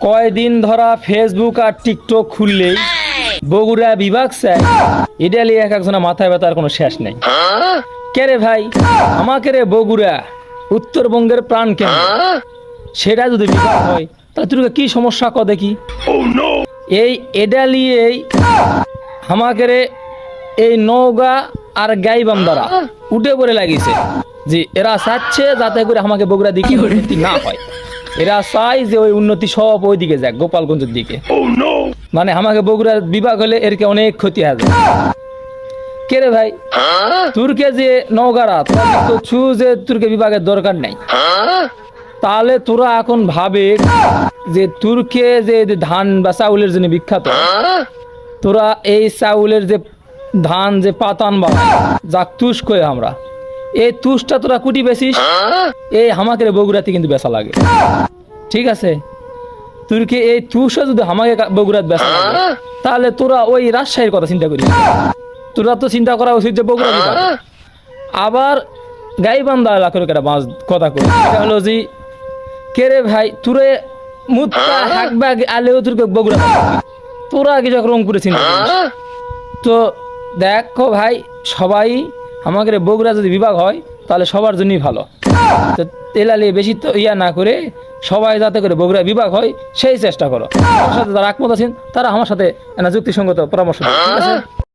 কয়দিন ধরা ফেসবুক আর টিকটক খুললেই বগুড়া বিভাগ চাই, এটা নিয়ে এক একজনা মাথায় ব্যথার কোনো শেষ নেই। কে রে ভাই, আমাকে রে বগুড়া উত্তরবঙ্গের প্রাণ কেন, সেটা যদি বিভাগ হয় তাহলে তোর কি সমস্যা ক দেখি। এই এটা নিয়েই আমাকে রে এই নওগাঁ আর গাইবান্ধারা উঠে পড়ে লাগিয়েছে যে এরা চাচ্ছে যাতে করে আমাকে বগুড়া দিকে উন্নতি না হয়। এরা চাই যে ওই উন্নতি সব ওই দিকে যাক, গোপালগঞ্জের দিকে। মানে আমাকে বগুড়ার বিভাগ হলে এরকে অনেক ক্ষতি হবে। কে রে ভাই, তুরকে যে নওগাঁরা তোরা দেখছো যে তুরকে বিভাগের দরকার নাই, তাহলে তোরা এখন ভাবে যে তুরকে যে ধান বা চাউলের জন্য বিখ্যাত, তোরা এই চাউলের যে ধান যে পাতান বা যাক তুষ কই আমরা, এই তুষটা তোরা কুটি বেচিস, এই আমাকে বগুড়াতে কিন্তু বেচা লাগে। ঠিক আছে, তুরকে এই তুষও যদি আমাকে বগুড়াতে বেচা লাগে, তাহলে তোরা ওই রাজশাহীর কথা চিন্তা করিস। তোরা তো চিন্তা করা উচিত যে বগুড়া বিভাগ। আবার গাইবান্ধা এলাকার একটা কথা কই, এটা হলো যে কে রে ভাই, তোরে মুত্তা হাকবা আলেও তোরকে বগুড়া, তোরা কিছু রংপুরে চিন্তা করিস। তো দেখো ভাই, সবাই আমাদের বগুড়া যদি বিভাগ হয় তাহলে সবার জন্যই ভালো। তো তেলালি বেশি তো ইয়া না করে সবাই যাতে করে বগুড়া বিভাগ হয় সেই চেষ্টা করো। আমার সাথে যারা একমত আছেন তারা আমার সাথে যুক্তিসঙ্গত পরামর্শ দিন, ঠিক আছে?